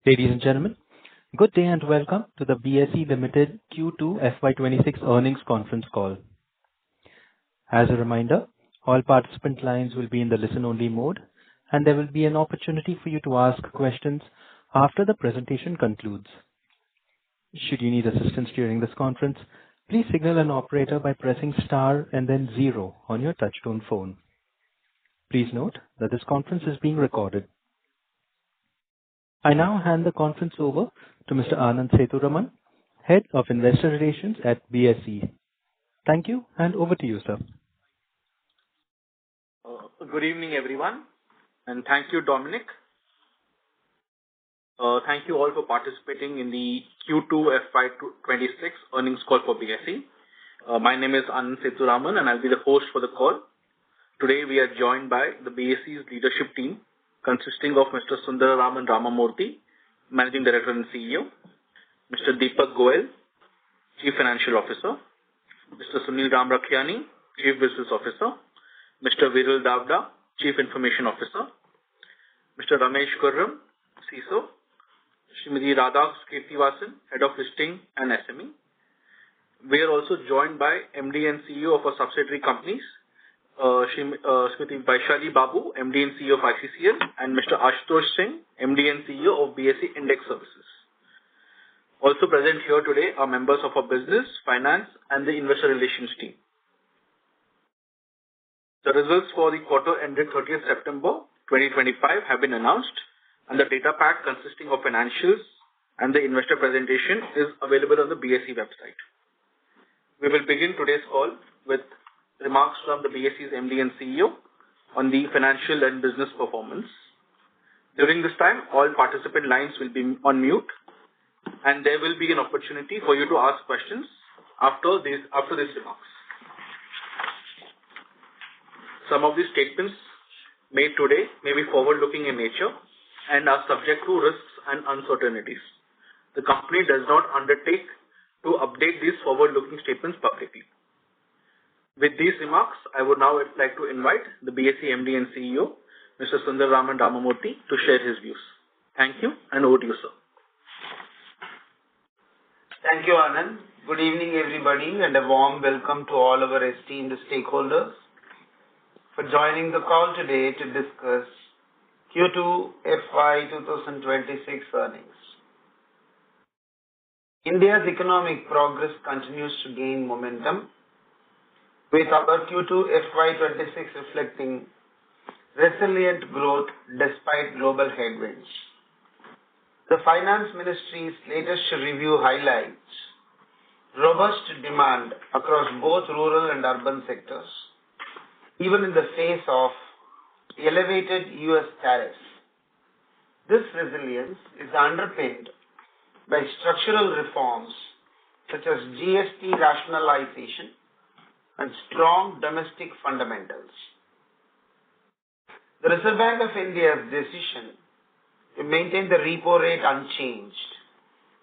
Ladies and gentlemen, good day and welcome to the BSE Ltd Q2 FY'26 earnings conference call. As a reminder, all participant lines will be in the listen-only mode, and there will be an opportunity for you to ask questions after the presentation concludes. Should you need assistance during this conference, please signal an operator by pressing star and then 0 on your touchtone phone. Please note that this conference is being recorded. I now hand the conference over to Mr. Anand Sethuraman, Head of Investor Relations at BSE. Thank you, and over to you, sir. Good evening, everyone, and thank you, Dominic. Thank you all for participating in the Q2 FY'26 earnings call for BSE. My name is Anand Sethuraman, and I'll be the host for the call. Today, we are joined by the BSE's leadership team, consisting of Mr. Sundararaman Ramamurthy, Managing Director and CEO, Mr. Deepak Goel, Chief Financial Officer, Mr. Sunil Ramrakhiani, Chief Business Officer, Mr. Viral Davda, Chief Information Officer, Mr. Ramesh Gurram, CISO, Srimati Radha Kirtivasan, Head of Listing and SME. We are also joined by MD and CEO of our subsidiary companies, Srimati Vaishali Babu, MD and CEO of ICCL, and Mr. Ashutosh Singh, MD and CEO of BSE Index Services. Also present here today are members of our business, finance, and the investor relations team. The results for the quarter ended 30th September 2025 have been announced, and the data pack consisting of financials and the investor presentation is available on the BSE website. We will begin today's call with remarks from the BSE's MD and CEO on the financial and business performance. During this time, all participant lines will be on mute, and there will be an opportunity for you to ask questions after these remarks. Some of these statements made today may be forward-looking in nature and are subject to risks and uncertainties. The company does not undertake to update these forward-looking statements publicly. With these remarks, I would now like to invite the BSE MD and CEO, Mr. Sundararaman Ramamurthy, to share his views. Thank you, and over to you, sir. Thank you, Anand. Good evening, everybody, and a warm welcome to all our esteemed stakeholders for joining the call today to discuss Q2 FY 2026 earnings. India's economic progress continues to gain momentum, with our Q2 FY'26 reflecting resilient growth despite global headwinds. The Finance Ministry's latest review highlights robust demand across both rural and urban sectors, even in the face of elevated US tariffs. This resilience is underpinned by structural reforms such as GST rationalization and strong domestic fundamentals. The Reserve Bank of India's decision to maintain the repo rate unchanged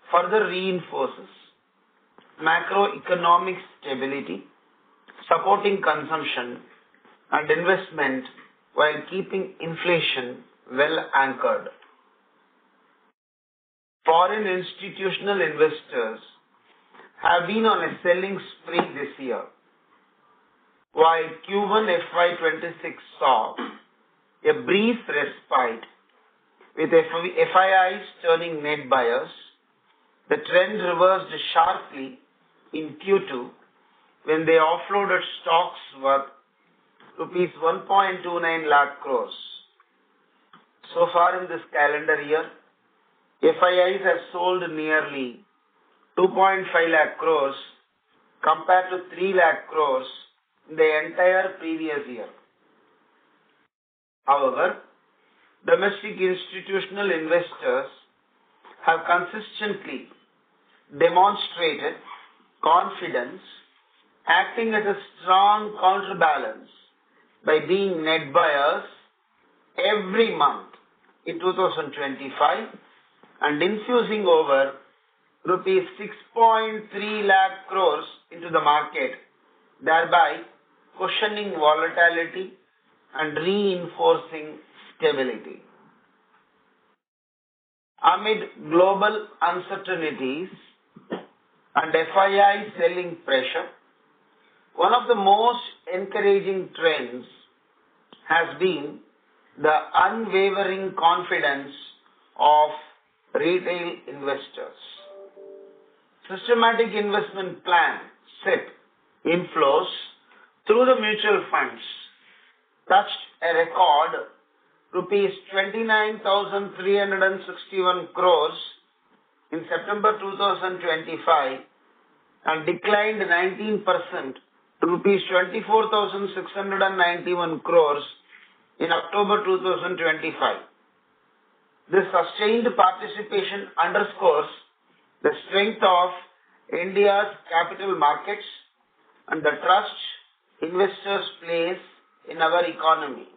further reinforces macroeconomic stability, supporting consumption and investment while keeping inflation well anchored. Foreign institutional investors have been on a selling spree this year, while Q1 FY'26 saw a brief respite with FIIs turning net buyers. The trend reversed sharply in Q2 when they offloaded stocks worth rupees 1.29 lakh crores. So far in this calendar year, FIIs have sold nearly 2.5 lakh crores compared to 3 lakh crores in the entire previous year. However, domestic institutional investors have consistently demonstrated confidence, acting as a strong counterbalance by being net buyers every month in 2025 and infusing over rupees 6.3 lakh crores into the market, thereby cushioning volatility and reinforcing stability. amid global uncertainties and FII selling pressure. One of the most encouraging trends has been the unwavering confidence of retail investors. Systematic investment plan (SIP) inflows through the mutual funds touched a record rupees 29,361 crores in September 2025 and declined 19% to rupees 24,691 crores in October 2025. This sustained participation underscores the strength of India's capital markets and the trust investors place in our economy.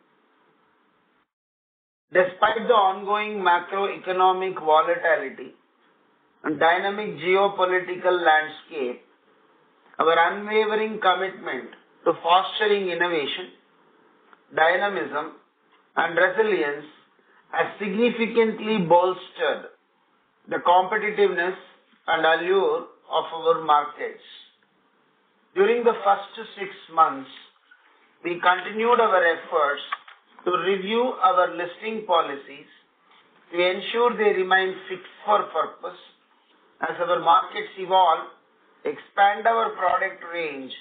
Despite the ongoing macroeconomic volatility and dynamic geopolitical landscape, our unwavering commitment to fostering innovation, dynamism, and resilience has significantly bolstered the competitiveness and allure of our markets. During the first 6 months, we continued our efforts to review our listing policies to ensure they remain fit for purpose as our markets evolve, expand our product range,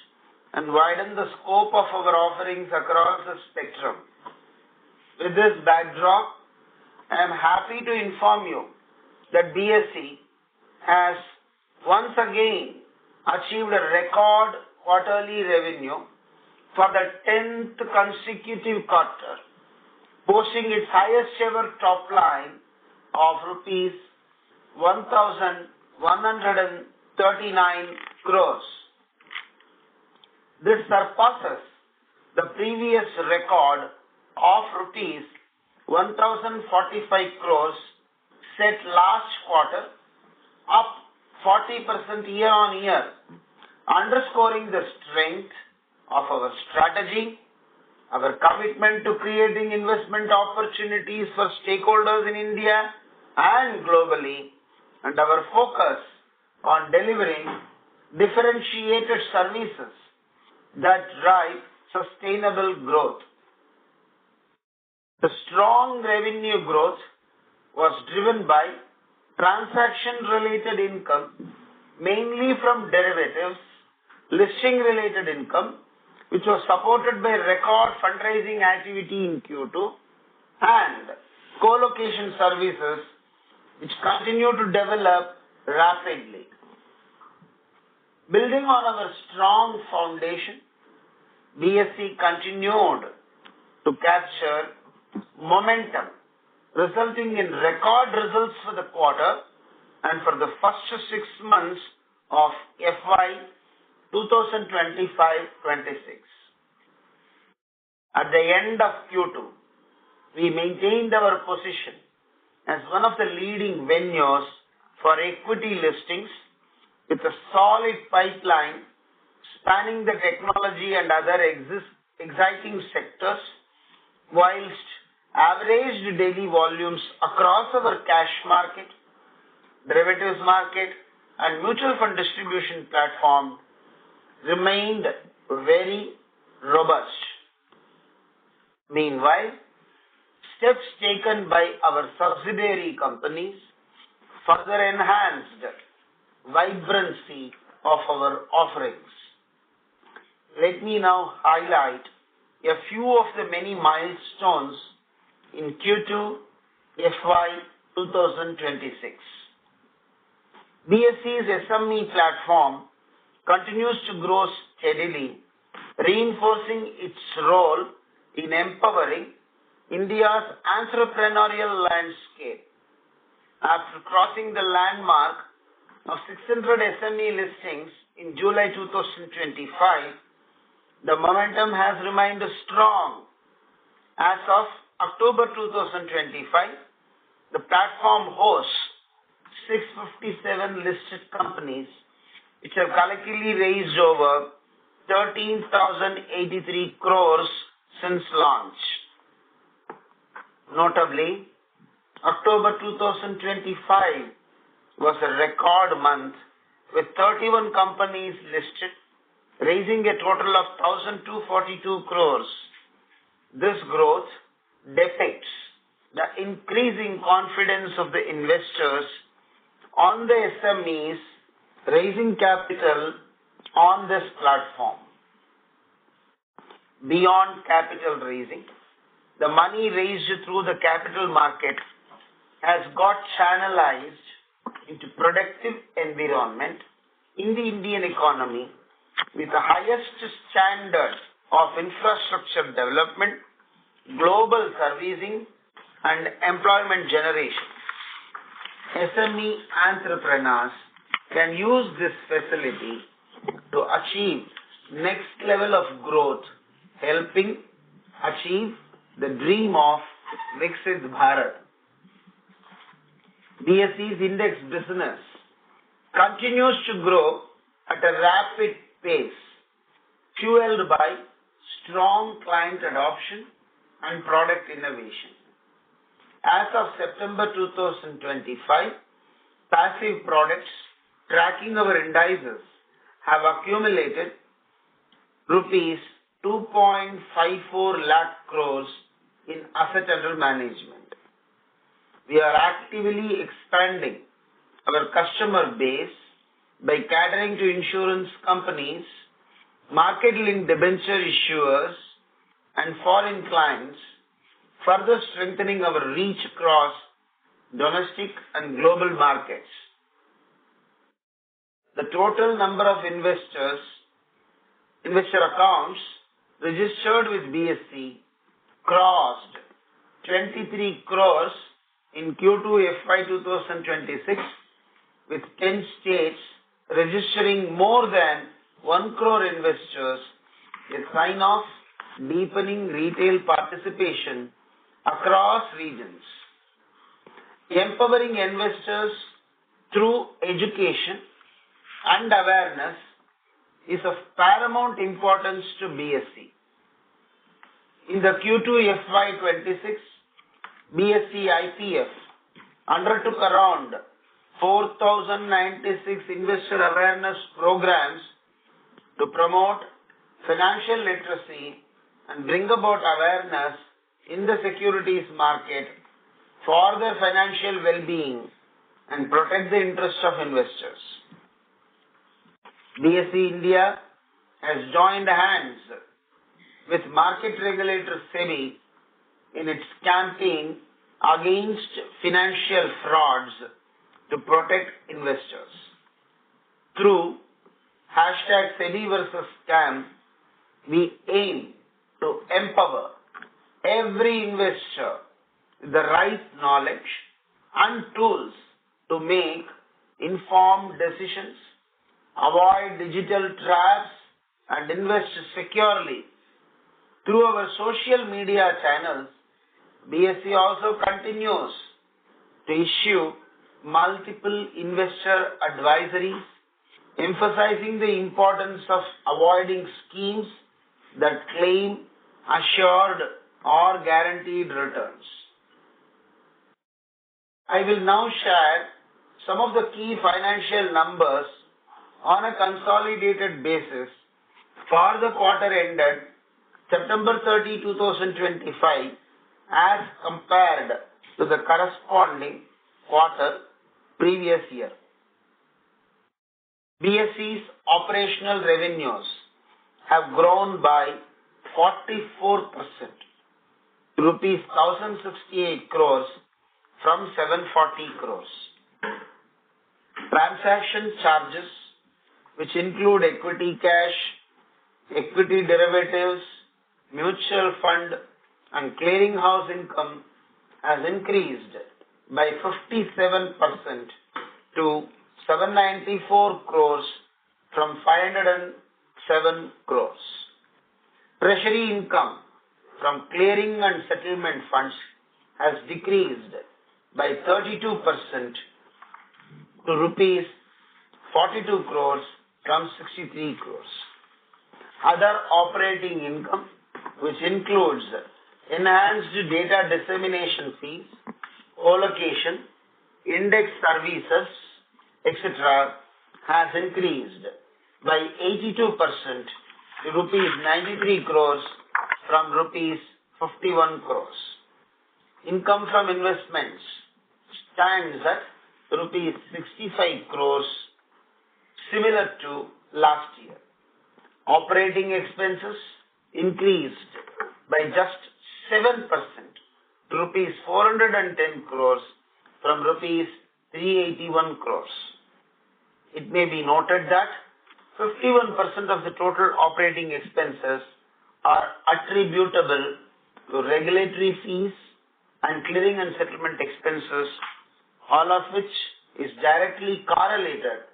and widen the scope of our offerings across the spectrum. With this backdrop, I am happy to inform you that BSE has once again achieved a record quarterly revenue for the 10th consecutive quarter, posting its highest ever top line of rupees 1,139 crores. This surpasses the previous record of rupees 1,045 crores set last quarter, up 40% year on year, underscoring the strength of our strategy, our commitment to creating investment opportunities for stakeholders in India and globally, and our focus on delivering differentiated services that drive sustainable growth. The strong revenue growth was driven by transaction-related income, mainly from derivatives, listing-related income, which was supported by record fundraising activity in Q2, and co-location services, which continue to develop rapidly. Building on our strong foundation, BSE continued to capture momentum, resulting in record results for the quarter and for the first 6 months of FY 2025-26. At the end of Q2, we maintained our position as one of the leading venues for equity listings with a solid pipeline spanning the technology and other exciting sectors, whilst average daily volumes across our cash market, derivatives market, and mutual fund distribution platform remained very robust. Meanwhile, steps taken by our subsidiary companies further enhanced vibrancy of our offerings. Let me now highlight a few of the many milestones in Q2 FY 2026. BSE's SME platform continues to grow steadily, reinforcing its role in empowering India's entrepreneurial landscape. After crossing the landmark of 600 SME listings in July 2025, the momentum has remained strong. As of October 2025, the platform hosts 657 listed companies, which have collectively raised over 13,083 crores since launch. Notably, October 2025 was a record month with 31 companies listed, raising a total of 1,242 crores. This growth depicts the increasing confidence of the investors on the SMEs raising capital on this platform. Beyond capital raising, the money raised through the capital market has got channelized into productive environment in the Indian economy with the highest standard of infrastructure development, global servicing, and employment generation. SME entrepreneurs can use this facility to achieve next level of growth, helping achieve the dream of Viksit Bharat. BSE's index business continues to grow at a rapid pace, fueled by strong client adoption and product innovation. As of September 2025, passive products tracking our indices have accumulated rupees 2.54 lakh crores in asset under management. We are actively expanding our customer base by catering to insurance companies, market-linked debenture issuers, and foreign clients, further strengthening our reach across domestic and global markets. The total number of investor accounts registered with BSE crossed 23 crores in Q2 FY 2026, with 10 states registering more than 1 crore investors, a sign of deepening retail participation across regions. Empowering investors through education and awareness is of paramount importance to BSE. In the Q2 FY'26, BSE IPF undertook around 4,096 investor awareness programs to promote financial literacy and bring about awareness in the securities market for their financial well-being and protect the interests of investors. BSE India has joined hands with market regulator SEBI in its campaign against financial frauds to protect investors. Through #SEBI versus Scam, we aim to empower every investor with the right knowledge and tools to make informed decisions, avoid digital traps, and invest securely. Through our social media channels, BSE also continues to issue multiple investor advisories, emphasizing the importance of avoiding schemes that claim assured or guaranteed returns. I will now share some of the key financial numbers on a consolidated basis for the quarter ended September 30, 2025 as compared to the corresponding quarter previous year. BSE's operational revenues have grown by 44% to rupees 1,068 crores from 740 crores. Transaction charges, which include equity cash, equity derivatives, mutual fund, and clearinghouse income, has increased by 57% to 794 crores from 507 crores. Treasury income from clearing and settlement funds has decreased by 32% to rupees 42 crores from 63 crores. Other operating income, which includes enhanced data dissemination fees, colocation, index services, etc. has increased by 82% to rupees 93 crores from rupees 51 crores. Income from investments stands at rupees 65 crores, similar to last year. Operating expenses increased by just 7% to rupees 410 crores from rupees 381 crores. It may be noted that 51% of the total operating expenses are attributable to regulatory fees and clearing and settlement expenses, all of which is directly correlated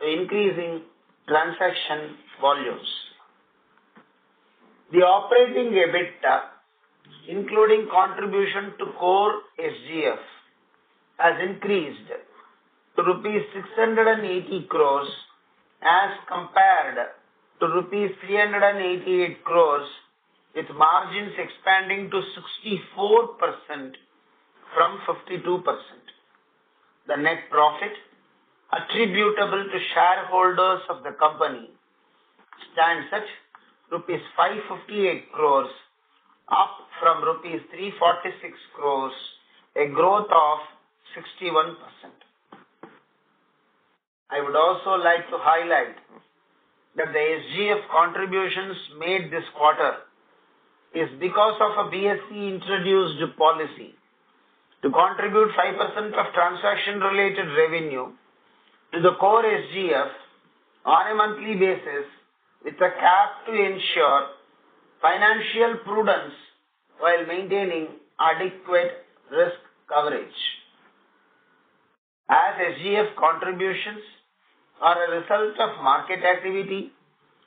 to increasing transaction volumes. The operating EBITDA, including contribution to core SGF, has increased to rupees 680 crores as compared to rupees 388 crores, with margins expanding to 64% from 52%. The net profit attributable to shareholders of the company stands at rupees 558 crores, up from rupees 346 crores, a growth of 61%. I would also like to highlight that the SGF contributions made this quarter is because of a BSE introduced policy to contribute 5% of transaction-related revenue to the core SGF on a monthly basis with a cap to ensure financial prudence while maintaining adequate risk coverage. As SGF contributions are a result of market activity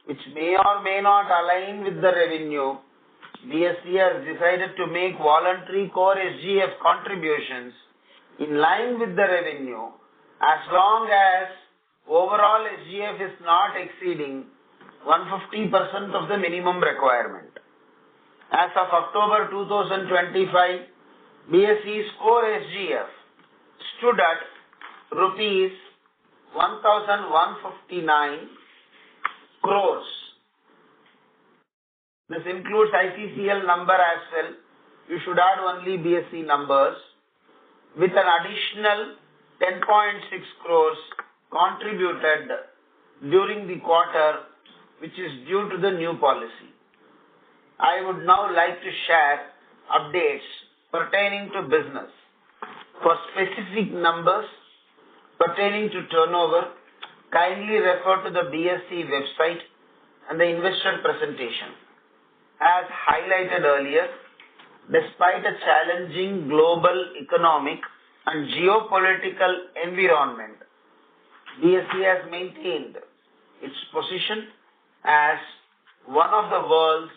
which may or may not align with the revenue, BSE has decided to make voluntary core SGF contributions in line with the revenue as long as overall SGF is not exceeding 150% of the minimum requirement. As of October 2025, BSE's core SGF stood at rupees 1,159 crores. This includes ICCL number as well. You should add only BSE numbers with an additional 10.6 crores contributed during the quarter, which is due to the new policy. I would now like to share updates pertaining to business. For specific numbers pertaining to turnover, kindly refer to the BSE website and the investor presentation. As highlighted earlier, despite a challenging global economic and geopolitical environment, BSE has maintained its position as one of the world's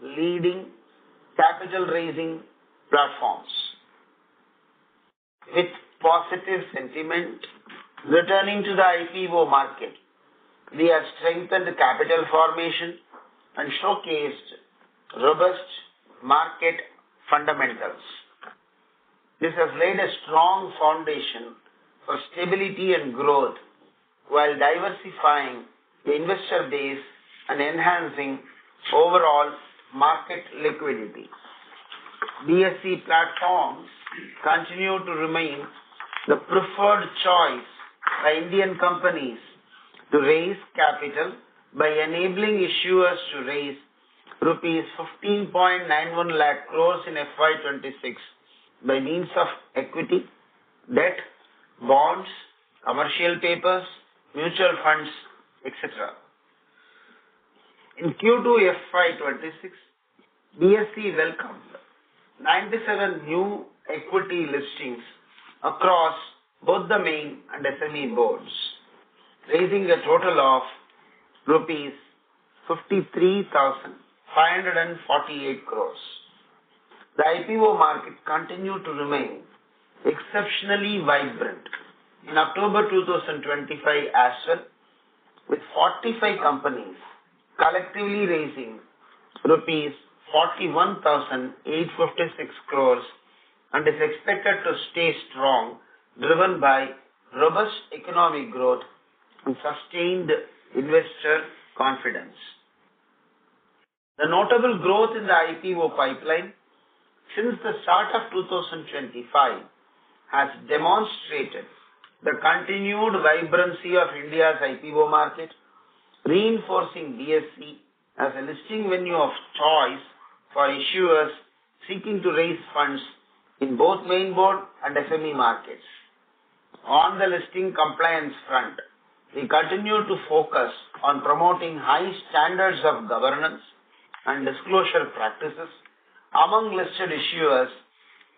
leading capital raising platforms. With positive sentiment returning to the IPO market, we have strengthened capital formation and showcased robust market fundamentals. This has laid a strong foundation for stability and growth while diversifying the investor base and enhancing overall market liquidity. BSE platforms continue to remain the preferred choice by Indian companies to raise capital by enabling issuers to raise rupees 15.91 lakh crores in FY'26 by means of equity, debt, bonds, commercial papers, mutual funds, etc. In Q2 FY'26, BSE welcomed 97 new equity listings across both the main and SME boards, raising a total of rupees 53,548 crores. The IPO market continued to remain exceptionally vibrant in October 2025 as well, with 45 companies collectively raising rupees 41,856 crores and is expected to stay strong, driven by robust economic growth and sustained investor confidence. The notable growth in the IPO pipeline since the start of 2025 has demonstrated the continued vibrancy of India's IPO market, reinforcing BSE as a listing venue of choice for issuers seeking to raise funds in both main board and SME markets. On the listing compliance front, we continue to focus on promoting high standards of governance and disclosure practices among listed issuers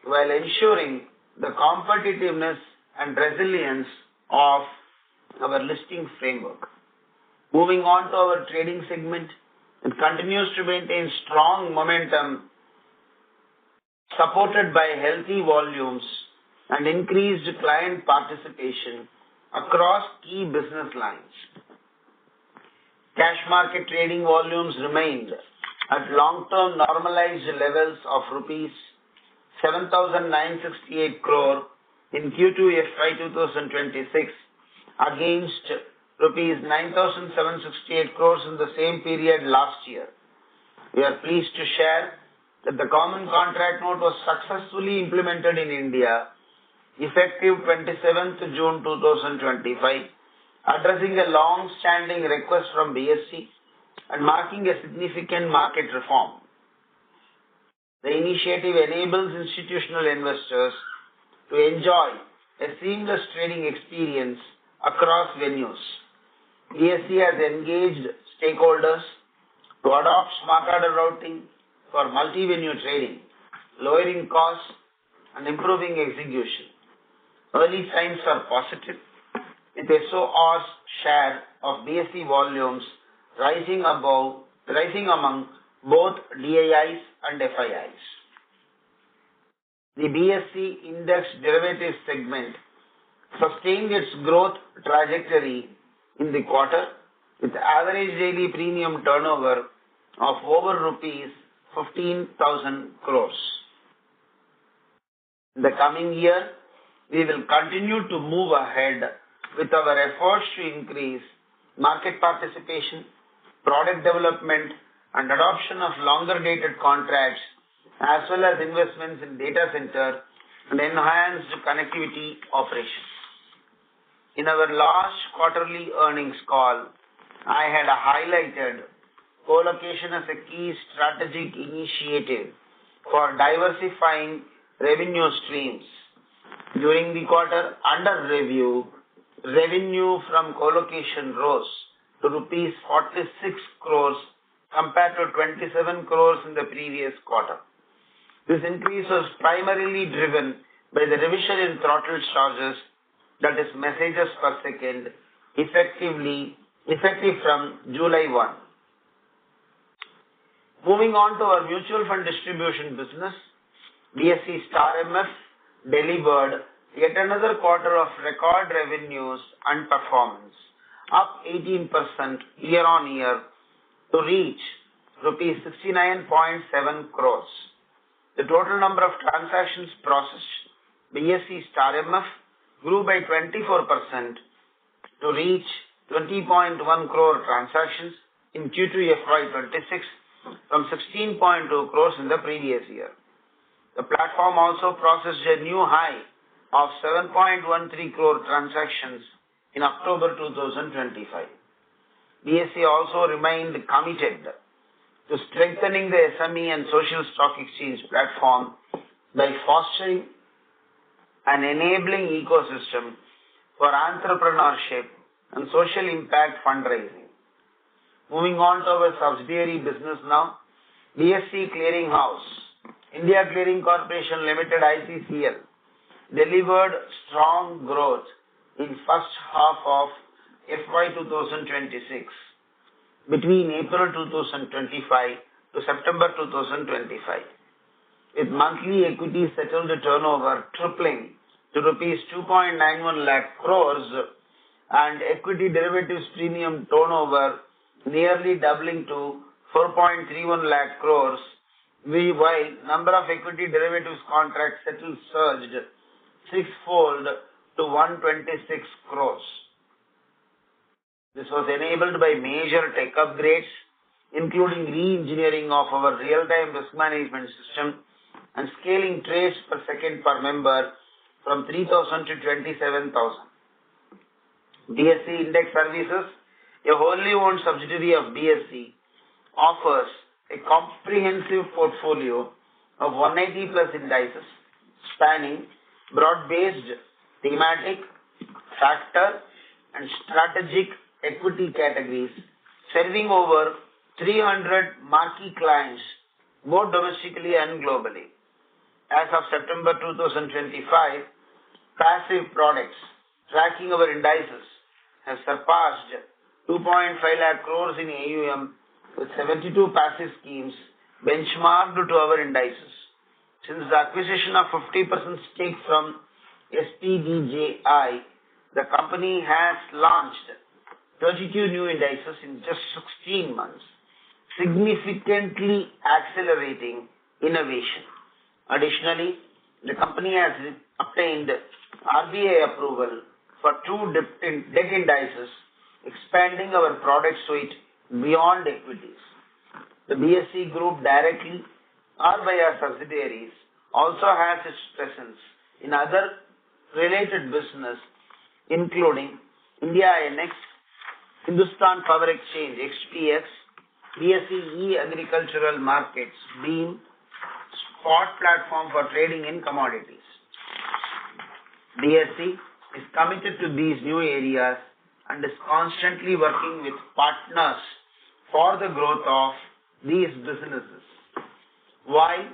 while ensuring the competitiveness and resilience of our listing framework. Moving on to our trading segment, it continues to maintain strong momentum supported by healthy volumes and increased client participation across key business lines. Cash market trading volumes remained at long-term normalized levels of rupees 7,968 crore in Q2 FY 2026 against rupees 9,768 crores in the same period last year. We are pleased to share that the common contract note was successfully implemented in India effective 27th June 2025, addressing a long-standing request from BSE and marking a significant market reform. The initiative enables institutional investors to enjoy a seamless trading experience across venues. BSE has engaged stakeholders to adopt smart order routing for multi-venue trading, lowering costs and improving execution. Early signs are positive, with SOR's share of BSE volumes rising among both DIIs and FIIs. The BSE Index Derivatives segment sustained its growth trajectory in the quarter with average daily premium turnover of over rupees 15,000 crores. In the coming year, we will continue to move ahead with our efforts to increase market participation, product development, and adoption of longer-dated contracts, as well as investments in data center and enhanced connectivity operations. In our last quarterly earnings call, I had highlighted co-location as a key strategic initiative for diversifying revenue streams. During the quarter under review, revenue from co-location rose to rupees 46 crores compared to 27 crores in the previous quarter. This increase was primarily driven by the revision in throttle charges, that is messages per second, effective from July 1. Moving on to our mutual fund distribution business, BSE Star MF delivered yet another quarter of record revenues and performance, up 18% year-on-year to reach rupees 69.7 crores. The total number of transactions processed BSE Star MF grew by 24% to reach 20.1 crore transactions in Q2 FY'26 from 16.2 crores in the previous year. The platform also processed a new high of 7.13 crore transactions in October 2025. BSE also remained committed to strengthening the SME and social stock exchange platform by fostering an enabling ecosystem for entrepreneurship and social impact fundraising. Moving on to our subsidiary business now, BSE Clearing House, India Clearing Corporation Limited ICCL, delivered strong growth in first half of FY 2026 between April 2025 to September 2025, with monthly equity settled turnover tripling to rupees 2.91 lakh crores and equity derivatives premium turnover nearly doubling to 4.31 lakh crores while number of equity derivatives contracts settled surged sixfold to 126 crores. This was enabled by major tech upgrades, including re-engineering of our real-time risk management system and scaling trades per second per member from 3,000 to 27,000. BSE Index Services, a wholly owned subsidiary of BSE, offers a comprehensive portfolio of 180 plus indices spanning broad-based thematic, factor and strategic equity categories, serving over 300 marquee clients both domestically and globally. As of September 2025, passive products tracking our indices have surpassed 2.5 lakh crores in AUM with 72 passive schemes benchmarked to our indices. Since the acquisition of 50% stake from SPDJI, the company has launched 32 new indices in just 16 months, significantly accelerating innovation. Additionally, the company has obtained RBI approval for 2 debt indices, expanding our product suite beyond equities. The BSE Group directly or via subsidiaries also has its presence in other related business, including India INX, Hindustan Power Exchange (HPX), BSE Agricultural Markets (BEAM), spot platform for trading in commodities. BSE is committed to these new areas and is constantly working with partners for the growth of these businesses. While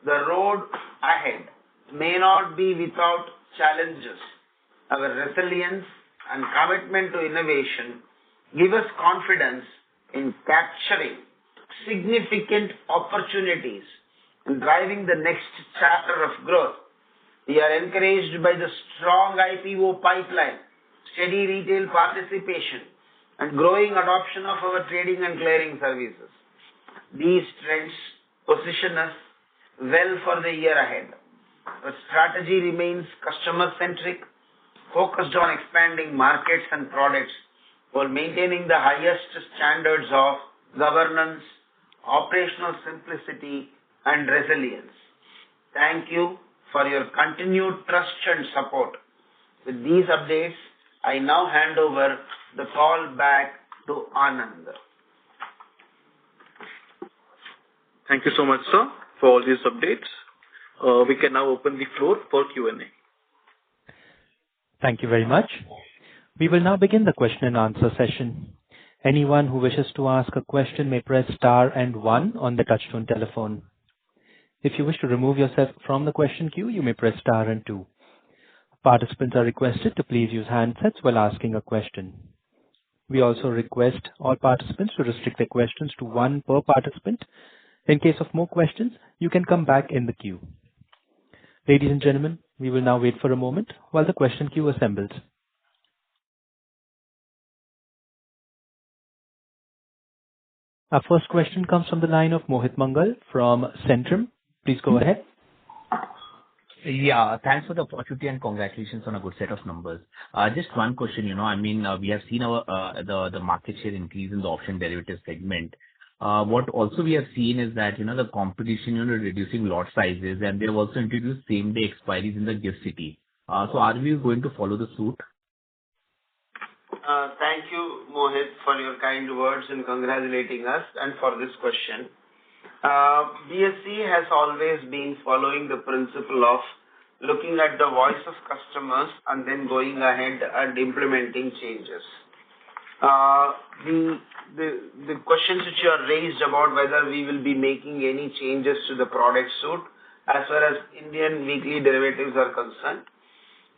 the road ahead may not be without challenges, our resilience and commitment to innovation give us confidence in capturing significant opportunities and driving the next chapter of growth. We are encouraged by the strong IPO pipeline, steady retail participation, and growing adoption of our trading and clearing services. These trends position us well for the year ahead. Our strategy remains customer-centric, focused on expanding markets and products while maintaining the highest standards of governance, operational simplicity, and resilience. Thank you for your continued trust and support. With these updates, I now hand over the call back to Anand. Thank you so much, sir, for all these updates. We can now open the floor for Q&A. Thank you very much. We will now begin the question and answer session. Anyone who wishes to ask a question may press star and 1 on the touchtone telephone. If you wish to remove yourself from the question queue, you may press star and 2. Participants are requested to please use handsets while asking a question. We also request all participants to restrict their questions to 1 per participant. In case of more questions, you can come back in the queue. Ladies and gentlemen, we will now wait for a moment while the question queue assembles. Our first question comes from the line of Mohit Mangal from Centrum. Please go ahead. Yeah, thanks for the opportunity and congratulations on a good set of numbers. Just one question, we have seen the market share increase in the option derivative segment. What also we have seen is that, the competition, reducing lot sizes, and they have also introduced same-day expiries in the GIFT City. So are we going to follow the suit? Thank you, Mohit, for your kind words in congratulating us and for this question. BSE has always been following the principle of looking at the voice of customers and then going ahead and implementing changes. The questions which you are raised about whether we will be making any changes to the product suite as far as Indian weekly derivatives are concerned,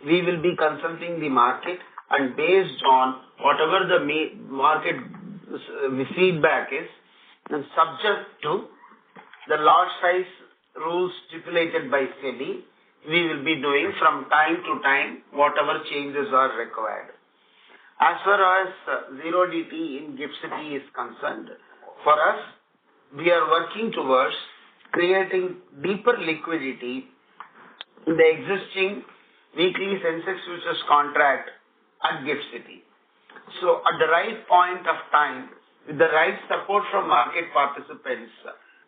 we will be consulting the market, and based on whatever the market feedback is, and subject to the lot size rules stipulated by SEBI, we will be doing from time to time whatever changes are required. As far as 0DT in GIFT City is concerned, for us, we are working towards creating deeper liquidity in the existing weekly Sensex futures contract at GIFT City. So at the right point of time, with the right support from market participants,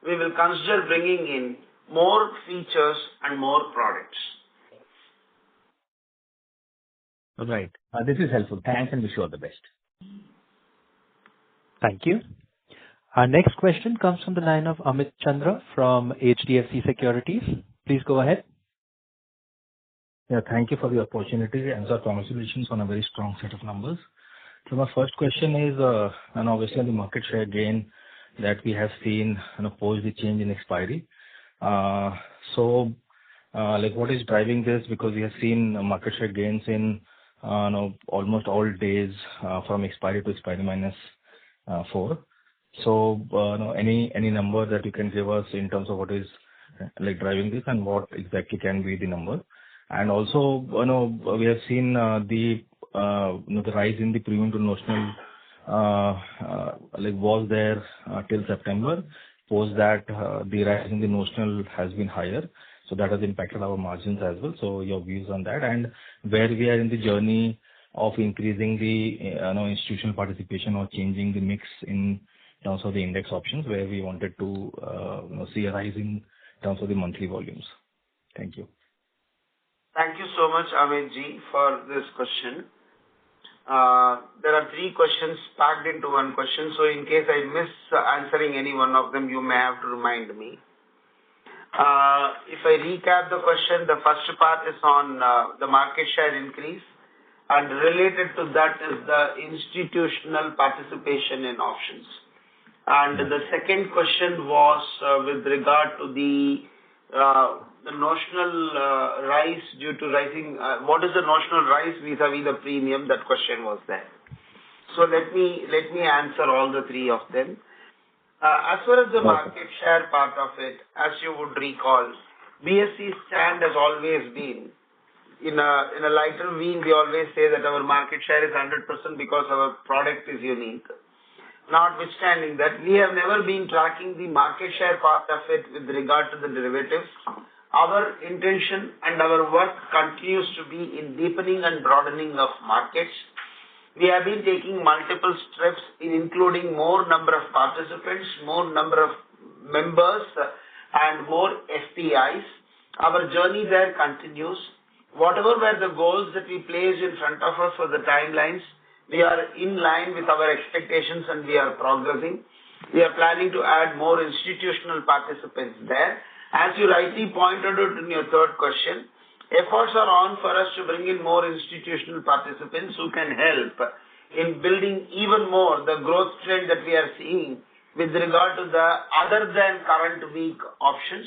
we will consider bringing in more features and more products. Right. This is helpful. Thanks and wish you all the best. Thank you. Our next question comes from the line of Amit Chandra from HDFC Securities. Please go ahead. Yeah, thank you for the opportunity and sir, congratulations on a very strong set of numbers. So my first question is, and obviously the market share gain that we have seen, post the change in expiry. Like what is driving this? Because we have seen market share gains in almost all days from expiry to expiry -4. So any number that you can give us in terms of what is like driving this and what exactly can be the number? And also, we have seen the rise in the premium to notional was there till September. Post that, the rise in the notional has been higher, so that has impacted our margins as well. So your views on that, and where we are in the journey of increasing the institutional participation or changing the mix in terms of the index options, where we wanted to see a rise in terms of the monthly volumes. Thank you. Thank you so much, Amit ji, for this question. There are 3 questions packed into one question, so in case I miss answering any one of them, you may have to remind me. If I recap the question, the first part is on the market share increase, and related to that is the institutional participation in options. And the second question was with regard to the notional rise due to rising. What is the notional rise vis-a-vis the premium? That question was there. So let me answer all the 3 of them. As far as the market share part of it, as you would recall, BSE stand has always been in a lighter vein. We always say that our market share is 100% because our product is unique. Notwithstanding that, we have never been tracking the market share part of it with regard to the derivatives. Our intention and our work continues to be in deepening and broadening of markets. We have been taking multiple steps in including more number of participants, more number of members, and more FPIs. Our journey there continues. Whatever were the goals that we placed in front of us for the timelines, we are in line with our expectations and we are progressing. We are planning to add more institutional participants there. As you rightly pointed out in your third question, efforts are on for us to bring in more institutional participants who can help in building even more the growth trend that we are seeing with regard to the other than current week options,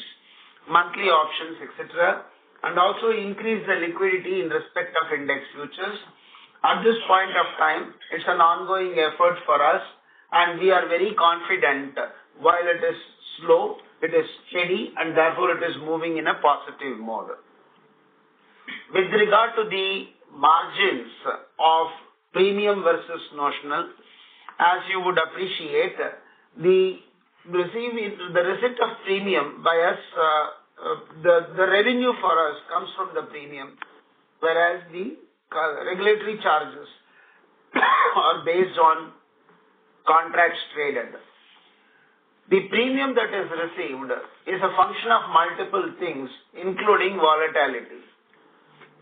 monthly options, etc., and also increase the liquidity in respect of index futures. At this point of time, it's an ongoing effort for us, and we are very confident. While it is slow, it is steady, and therefore it is moving in a positive mode. With regard to the margins of premium versus notional, as you would appreciate, the receipt of premium by us, the revenue for us comes from the premium, whereas the regulatory charges are based on contracts traded. The premium that is received is a function of multiple things, including volatility.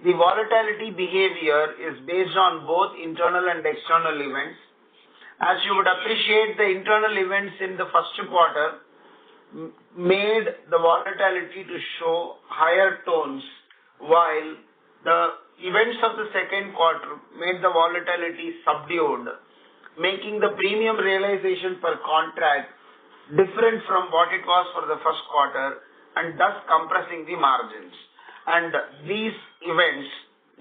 The volatility behavior is based on both internal and external events. As you would appreciate, the internal events in the first quarter made the volatility to show higher tones, while the events of the second quarter made the volatility subdued, making the premium realization per contract different from what it was for the first quarter and thus compressing the margins. And these events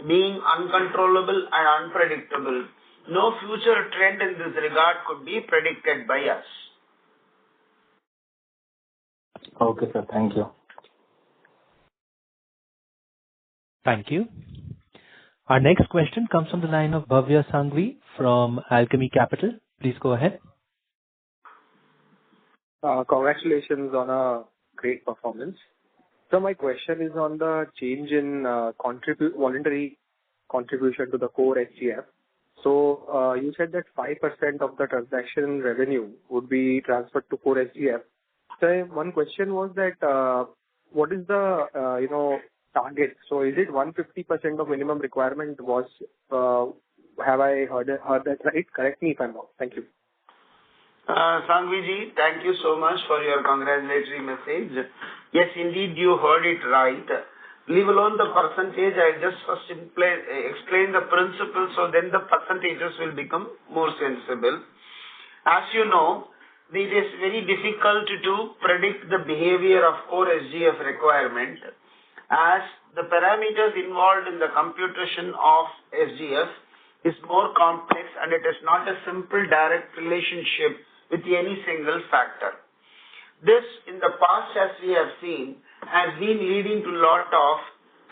being uncontrollable and unpredictable, no future trend in this regard could be predicted by us. Okay, sir. Thank you. Thank you. Our next question comes from the line of Bhavya Sanghvi from Alchemy Capital. Please go ahead. Congratulations on a great performance. So my question is on the change in voluntary contribution to the core SGF. So you said that 5% of the transaction revenue would be transferred to core SGF. So one question was that what is the target? So is it 150% of minimum requirement was? Have I heard that right? Correct me if I'm wrong. Thank you. Sanghvi, thank you so much for your congratulatory message. Yes, indeed, you heard it right. Leave alone the percentage, I'll just first explain the principle, so then the percentages will become more sensible. As you know, it is very difficult to predict the behavior of core SGF requirement, as the parameters involved in the computation of SGF is more complex and it is not a simple direct relationship with any single factor. This, in the past, as we have seen, has been leading to a lot of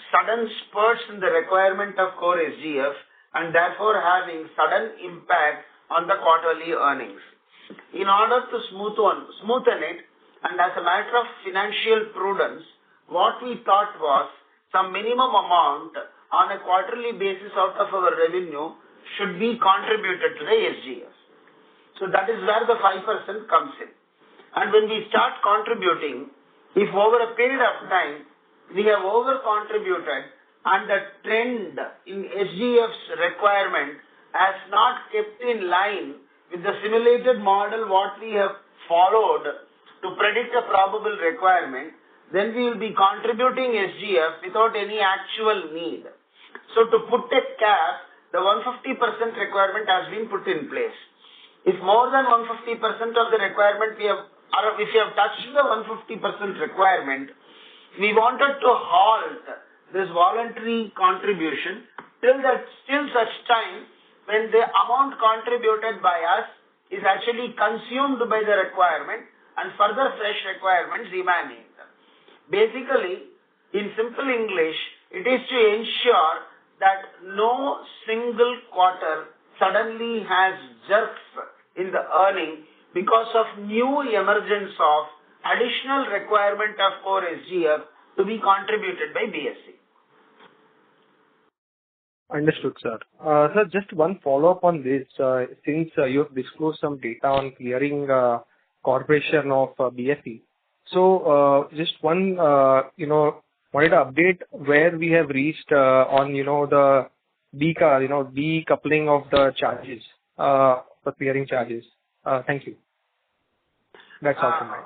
sudden spurts in the requirement of core SGF and therefore having sudden impact on the quarterly earnings. In order to smoothen it, and as a matter of financial prudence, what we thought was some minimum amount on a quarterly basis out of our revenue should be contributed to the SGF. So that is where the 5% comes in. And when we start contributing, if over a period of time we have over-contributed and the trend in SGF's requirement has not kept in line with the simulated model what we have followed to predict a probable requirement, then we will be contributing SGF without any actual need. So to put a cap, the 150% requirement has been put in place. If more than 150% of the requirement if we have touched the 150% requirement, we wanted to halt this voluntary contribution till such time when the amount contributed by us is actually consumed by the requirement and further fresh requirements remaining. Basically, in simple English, it is to ensure that no single quarter suddenly has jerks in the earning because of new emergence of additional requirement of core SGF to be contributed by BSE. Understood, sir. Sir, just one follow-up on this. Since you have disclosed some data on clearing corporation of BSE, so just one, wanted to update where we have reached on, the decoupling of the charges, the clearing charges. Thank you. That's all from me.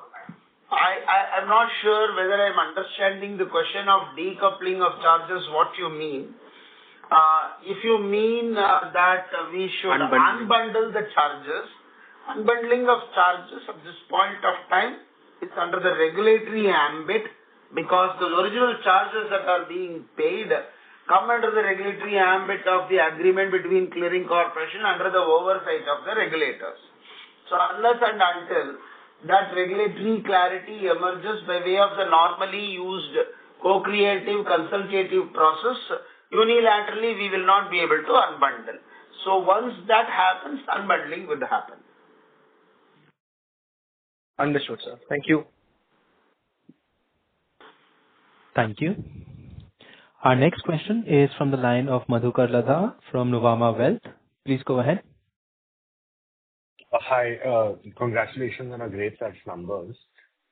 I'm not sure whether I'm understanding the question of decoupling of charges, what you mean. If you mean that we should unbundle the charges, unbundling of charges at this point of time is under the regulatory ambit because the original charges that are being paid come under the regulatory ambit of the agreement between clearing corporation under the oversight of the regulators. So unless and until that regulatory clarity emerges by way of the normally used co-creative consultative process, unilaterally we will not be able to unbundle. So once that happens, unbundling would happen. Understood, sir. Thank you. Thank you. Our next question is from the line of Madhukar Ladha from Nuvama Wealth. Please go ahead. Hi, congratulations on a great set of numbers.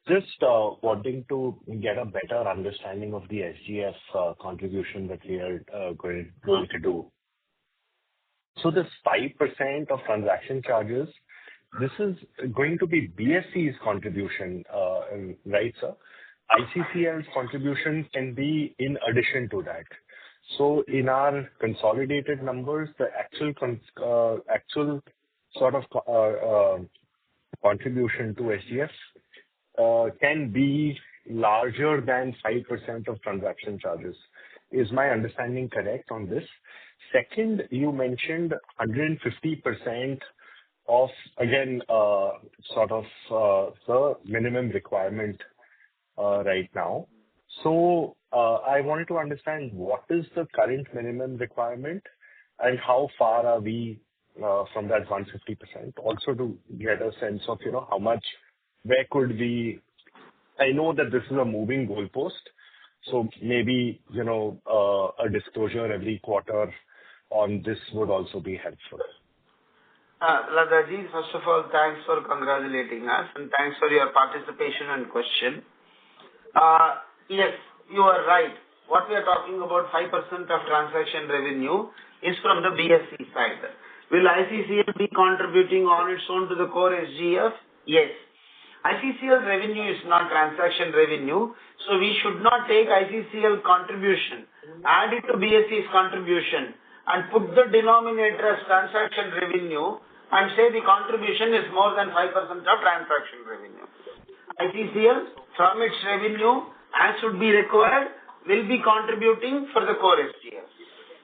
Just wanting to get a better understanding of the SGF contribution that we are going to do. So this 5% of transaction charges, this is going to be BSE's contribution, right, sir? ICCL's contribution can be in addition to that. So in our consolidated numbers, the actual sort of contribution to SGF can be larger than 5% of transaction charges. Is my understanding correct on this? Second, you mentioned 150% of, again, sort of the minimum requirement right now. So I wanted to understand what is the current minimum requirement and how far are we from that 150%? Also to get a sense of, how much, where could we I know that this is a moving goalpost, so maybe, a disclosure every quarter on this would also be helpful. Ladaji, first of all, thanks for congratulating us and thanks for your participation and question. Yes, you are right. What we are talking about, 5% of transaction revenue is from the BSE side. Will ICCL be contributing on its own to the core SGF? Yes. ICCL revenue is not transaction revenue, so we should not take ICCL contribution, add it to BSE's contribution and put the denominator as transaction revenue and say the contribution is more than 5% of transaction revenue. ICCL, from its revenue, as should be required, will be contributing for the core SGF.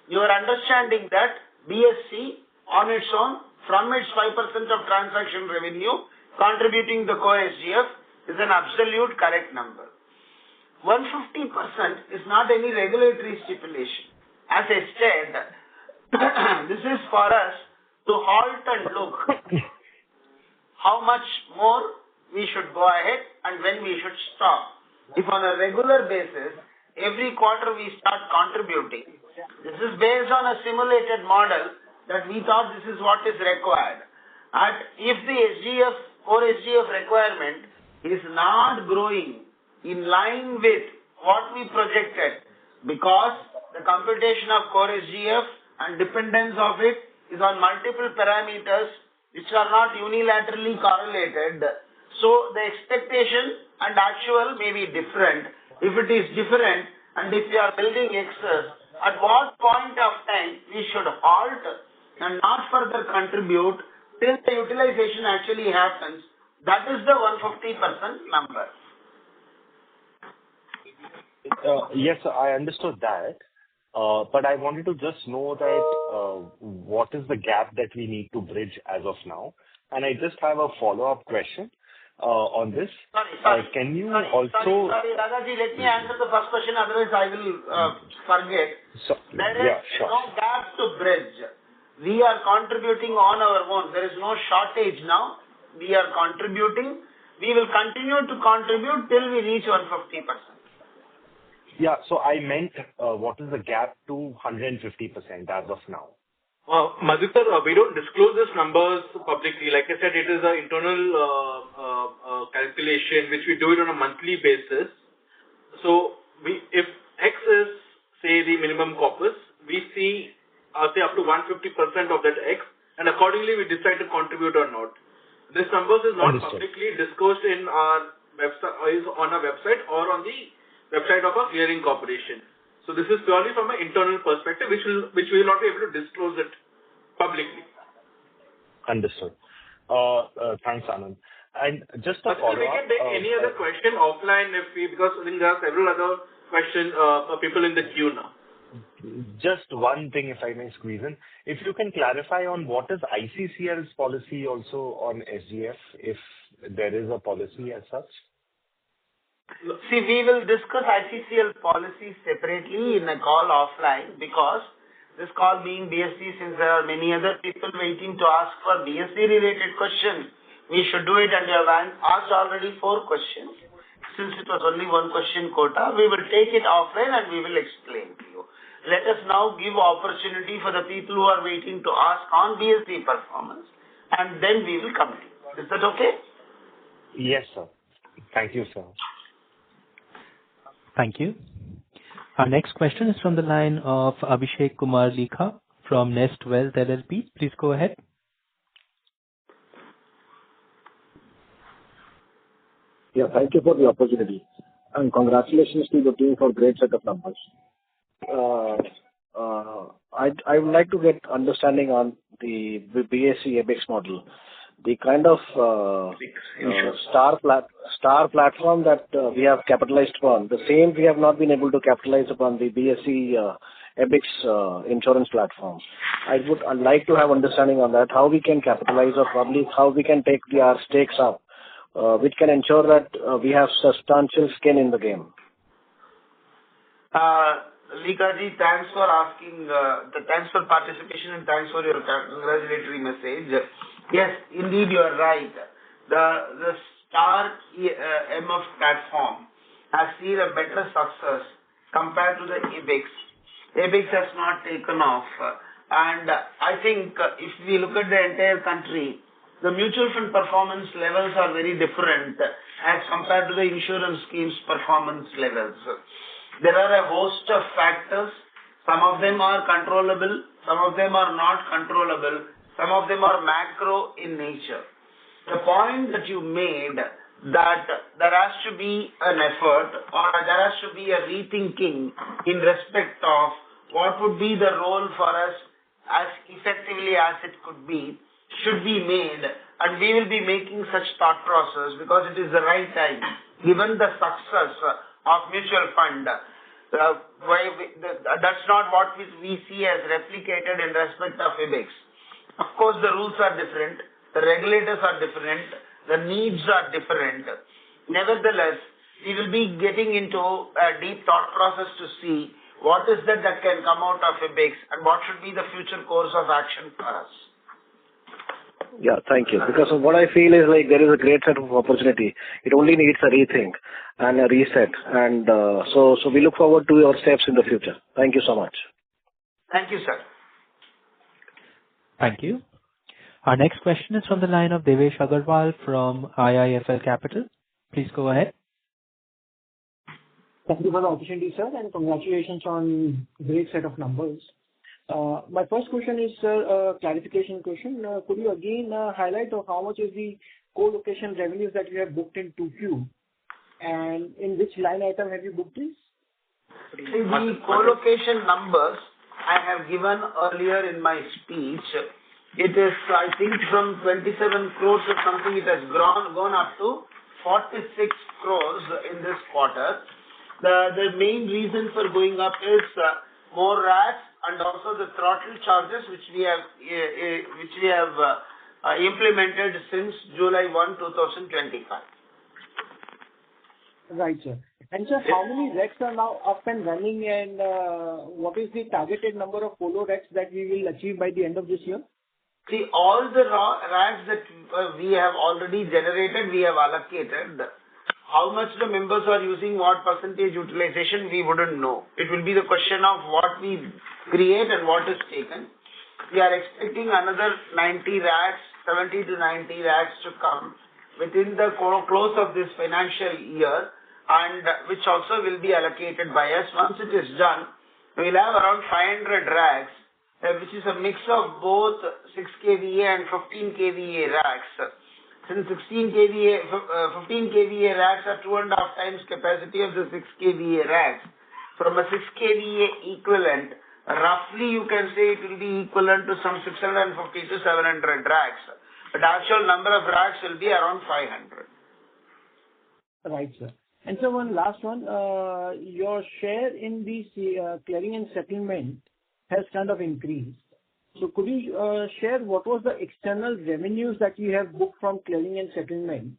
You are understanding that BSE on its own, from its 5% of transaction revenue, contributing the core SGF is an absolute correct number. 150% is not any regulatory stipulation. As I said, this is for us to halt and look how much more we should go ahead and when we should stop. If on a regular basis, every quarter we start contributing, this is based on a simulated model that we thought this is what is required. And if the SGF, core SGF requirement is not growing in line with what we projected, because the computation of core SGF and dependence of it is on multiple parameters which are not unilaterally correlated. So the expectation and actual may be different. If it is different and if we are building excess, at what point of time we should halt and not further contribute till the utilization actually happens. That is the 150% number. Yes, I understood that. But I wanted to just know that what is the gap that we need to bridge as of now? And I just have a follow-up question on this. Sorry, can you also... Sorry, Ragaji, let me answer the first question, otherwise I will forget. There is no gap to bridge. We are contributing on our own. There is no shortage now. We are contributing. We will continue to contribute till we reach 150%. Yeah, so I meant what is the gap to 150% as of now? Madhukar, we don't disclose these numbers publicly. Like I said, it is an internal calculation which we do it on a monthly basis. So if X is, say, the minimum corpus, we see, say, up to 150% of that X, and accordingly we decide to contribute or not. This numbers is not publicly disclosed in our website, or is on our website or on the website of our clearing corporation. So this is purely from an internal perspective, which we will not be able to disclose it publicly. Understood. Thanks, Anand. And just a follow-up. We can take any other question offline because I think there are several other questions people in the queue now. Just one thing, if I may squeeze in. If you can clarify on what is ICCL's policy also on SGF, if there is a policy as such? See, we will discuss ICCL policy separately in a call offline, because this call being BSE, since there are many other people waiting to ask for BSE related questions, we should do it, and we have asked already 4 questions. Since it was only 1 question quota, we will take it offline and we will explain to you. Let us now give opportunity for the people who are waiting to ask on BSE performance, and then we will complete. Is that okay? Yes, sir. Thank you, sir. Thank you. Our next question is from the line of Abhishek Kumar Likha from Nest Wealth LLP. Please go ahead. Yeah, thank you for the opportunity. And congratulations to the team for great set of numbers. I would like to get understanding on the BSE EBIX model. The kind of star platform that we have capitalized upon, the same we have not been able to capitalize upon the BSE EBIX insurance platform. I'd like to have understanding on that, how we can capitalize, or probably how we can take our stakes up, which can ensure that we have substantial skin in the game. Likaji, thanks for asking, thanks for participation and thanks for your congratulatory message. Yes, indeed you are right. The our MF platform has seen a better success compared to the ABEX. ABEX has not taken off. And I think if we look at the entire country, the mutual fund performance levels are very different as compared to the insurance schemes performance levels. There are a host of factors. Some of them are controllable. Some of them are not controllable. Some of them are macro in nature. The point that you made that there has to be an effort or there has to be a rethinking in respect of what would be the role for us as effectively as it could be should be made, and we will be making such thought process because it is the right time given the success of mutual fund. That's not what we see as replicated in respect of ABEX. Of course, the rules are different, the regulators are different, the needs are different. Nevertheless, we will be getting into a deep thought process to see what is that can come out of ABEX and what should be the future course of action for us. Yeah, thank you. Because what I feel is like there is a great set of opportunity. It only needs a rethink and a reset. And so we look forward to your steps in the future. Thank you so much. Thank you, sir. Thank you. Our next question is from the line of Devesh Agarwal from IIFL Capital. Please go ahead. Thank you for the opportunity, sir, and congratulations on great set of numbers. My first question is, sir, a clarification question. Could you again highlight of how much is the co-location revenues that you have booked in 2Q, and in which line item have you booked this? See, the co-location numbers I have given earlier in my speech. It is, I think, from 27 crores or something, it has gone up to 46 crores in this quarter. The main reason for going up is more racks and also the throttle charges which we have implemented since July 1, 2025. Right, sir. And sir, how many racks are now up and running, and what is the targeted number of colo racks that we will achieve by the end of this year? See, all the racks that we have already generated, we have allocated. How much the members are using, what percentage utilization, we wouldn't know. It will be the question of what we create and what is taken. We are expecting another 90 racks, 70 to 90 racks to come within the close of this financial year, and which also will be allocated by us. Once it is done, we will have around 500 racks, which is a mix of both 6 kVA and 15 kVA racks. Since 15 kVA racks are 2.5 times capacity of the 6 kVA racks, from a 6 kVA equivalent, roughly you can say it will be equivalent to some 650 to 700 racks. But actual number of racks will be around 500. Right, sir. And so one last one, your share in the clearing and settlement has kind of increased. So could you share what was the external revenues that you have booked from clearing and settlement?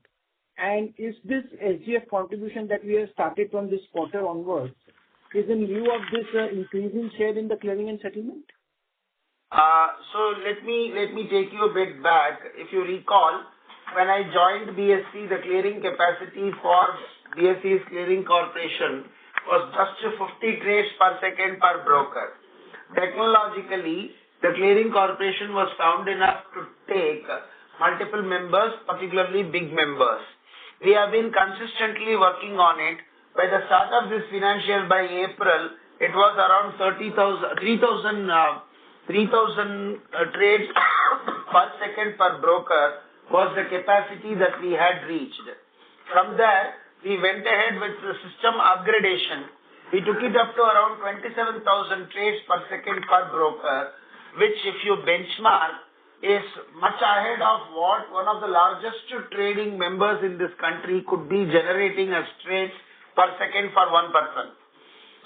And is this SGF contribution that we have started from this quarter onwards, is in lieu of this increasing share in the clearing and settlement? So let me take you a bit back. If you recall, when I joined BSE, the clearing capacity for BSE's clearing corporation was just 50 trades per second per broker. Technologically, the clearing corporation was sound enough to take multiple members, particularly big members. We have been consistently working on it. By the start of this financial, by April, it was around 3,000 trades per second per broker was the capacity that we had reached. From there, we went ahead with the system upgradation. We took it up to around 27,000 trades per second per broker, which if you benchmark is much ahead of what one of the largest trading members in this country could be generating as trades per second for one person.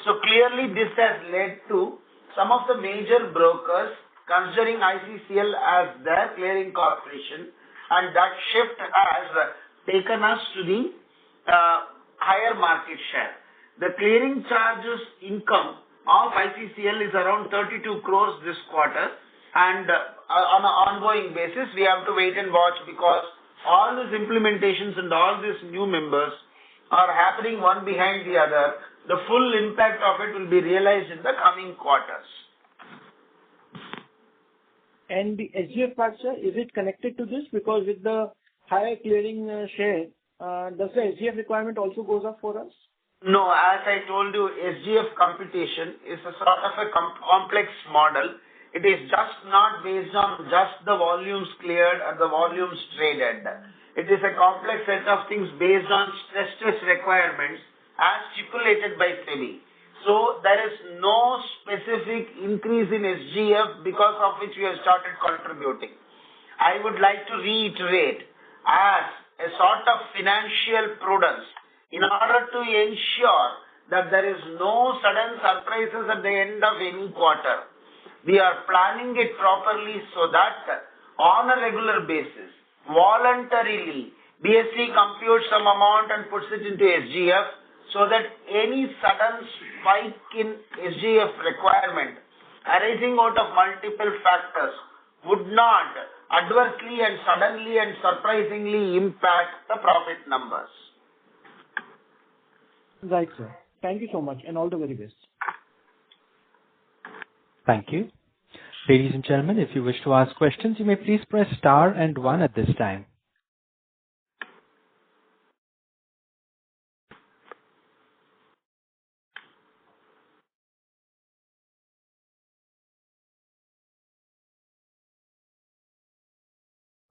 So clearly this has led to some of the major brokers considering ICCL as their clearing corporation, and that shift has taken us to the higher market share. The clearing charges income of ICCL is around 32 crores this quarter, and on an ongoing basis we have to wait and watch because all these implementations and all these new members are happening one behind the other. The full impact of it will be realized in the coming quarters. And the SGF part, sir, is it connected to this? Because with the higher clearing share, does the SGF requirement also goes up for us? No, as I told you, SGF computation is a sort of a complex model. It is just not based on just the volumes cleared or the volumes traded. It is a complex set of things based on stress test requirements as stipulated by SEBI. So there is no specific increase in SGF because of which we have started contributing. I would like to reiterate, as a sort of financial prudence, in order to ensure that there is no sudden surprises at the end of any quarter, we are planning it properly so that on a regular basis, voluntarily, BSE computes some amount and puts it into SGF so that any sudden spike in SGF requirement arising out of multiple factors would not adversely and suddenly and surprisingly impact the profit numbers. Right, sir. Thank you so much and all the very best. Thank you. Ladies and gentlemen, if you wish to ask questions, you may please press star and 1 at this time.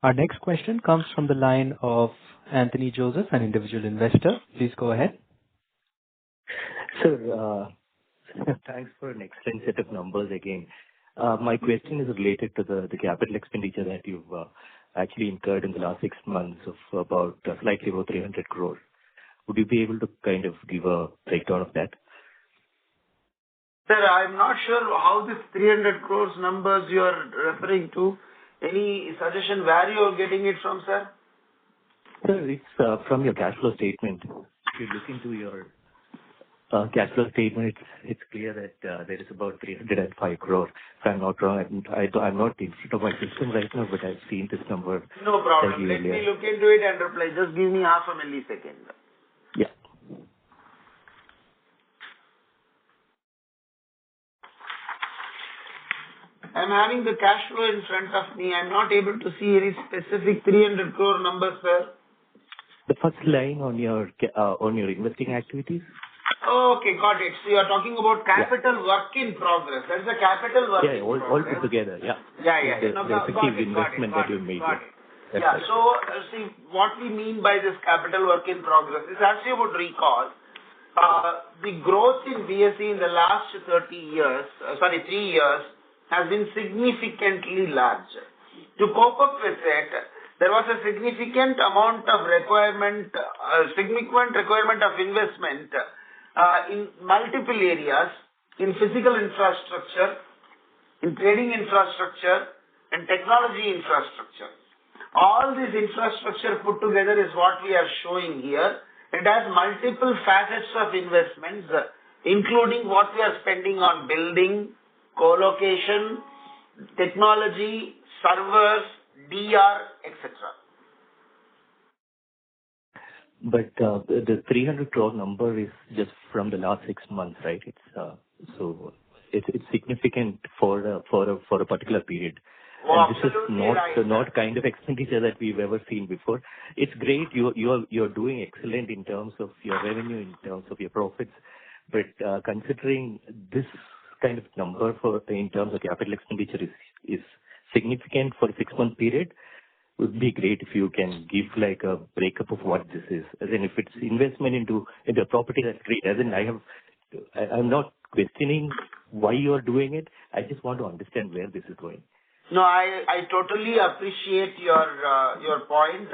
Our next question comes from the line of Anthony Joseph, an individual investor. Please go ahead. Sir, thanks for an excellent set of numbers again. My question is related to the capital expenditure that you've actually incurred in the last 6 months of about slightly over 300 crore. Would you be able to kind of give a breakdown of that? Sir, I'm not sure how this 300 crores numbers you are referring to. Any suggestion where you are getting it from, sir? Sir, it's from your cash flow statement. If you look into your cash flow statement, it's clear that there is about 305 crore. If I'm not wrong, I'm not in front of my system right now, but I've seen this number. No problem. Let me look into it and reply. Just give me half a millisecond. Yeah. I'm having the cash flow in front of me. I'm not able to see any specific 300 crore numbers, sir. The first line on your investing activities. Okay, got it. So you are talking about capital work in progress. That is a capital work in progress. All put together. Yeah. Yeah. The effective investment that you made. Yeah. So see, what we mean by this capital work in progress is, as you would recall, the growth in BSE in the last 3 years has been significantly large. To cope up with it, there was a significant requirement of investment in multiple areas, in physical infrastructure, in trading infrastructure, and technology infrastructure. All this infrastructure put together is what we are showing here. It has multiple facets of investments, including what we are spending on building, co-location, technology, servers, DR, etc. But the 300 crore number is just from the last 6 months, right? It's significant for a particular period. Oh, and this is not kind of expenditure that we've ever seen before. It's great. You're doing excellent in terms of your revenue, in terms of your profits. But considering this kind of number in terms of capital expenditure is significant for a 6-month period, would be great if you can give like a breakup of what this is. As in, if it's investment into a property, that's great. As in, I'm not questioning why you are doing it. I just want to understand where this is going. No, I totally appreciate your point.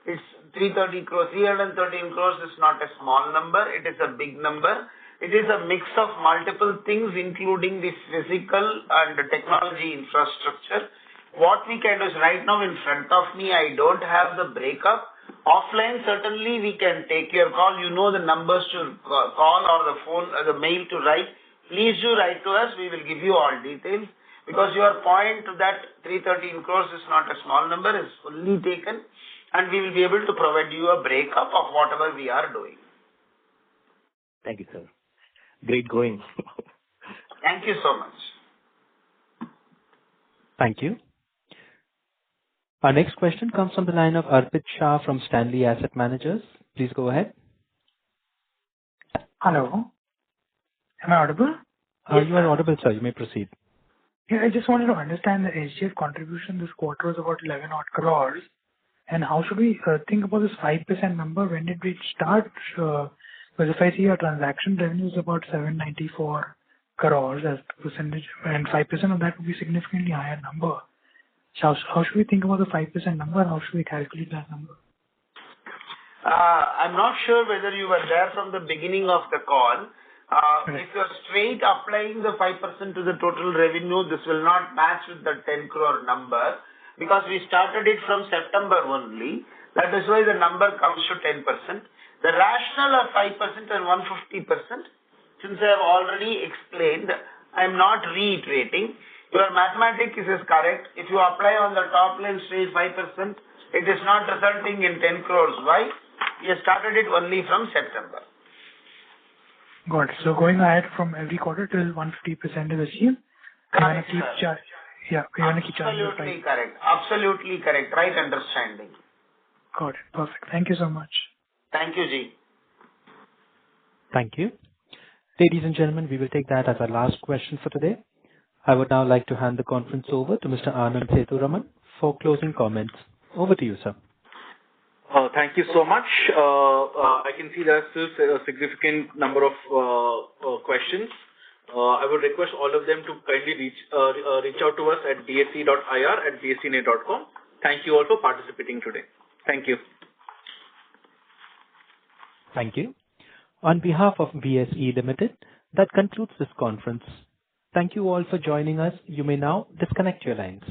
It's 330 crores. 313 crores is not a small number. It is a big number. It is a mix of multiple things, including the physical and the technology infrastructure. What we can do is, right now in front of me, I don't have the breakup. Offline, certainly we can take your call. You know the numbers to call or the phone, the mail to write. Please do write to us. We will give you all details. Because your point that 313 crores is not a small number is fully taken. and we will be able to provide you a breakup of whatever we are doing. Thank you, sir. Great going. Thank you so much. Thank you. Our next question comes from the line of Arpit Shah from Stanley Asset Managers. Please go ahead. Hello. Am I audible? You are audible, sir. You may proceed. Yeah, I just wanted to understand the SGF contribution this quarter was about 11 odd crores. And how should we think about this 5% number? When did we start? Because if I see our transaction revenue is about 794 crores as percentage, and 5% of that would be significantly higher number. So how should we think about the 5% number? How should we calculate that number? I'm not sure whether you were there from the beginning of the call. If you're straight applying the 5% to the total revenue, this will not match with the 10 crore number because we started it from September only. That is why the number comes to 10%. The rationale of 5% and 150%, since I have already explained, I am not reiterating. Your mathematics is correct. If you apply on the top line straight 5%, it is not resulting in 10 crores. Why? We have started it only from September. Got it. So going ahead from every quarter till 150% is achieved. Correct, keep charging. Yeah, we want to keep charging. Absolutely correct. Absolutely correct. Right understanding. Got it. Perfect. Thank you so much. Thank you, Ji. Thank you. Ladies and gentlemen, we will take that as our last question for today. I would now like to hand the conference over to Mr. Anand Sethuraman for closing comments. Over to you, sir. Thank you so much. I can see there are still a significant number of questions. I would request all of them to kindly reach out to us at bse.ir@bsenet.com. Thank you all for participating today. Thank you. Thank you. On behalf of BSE Ltd, that concludes this conference. Thank you all for joining us. You may now disconnect your lines.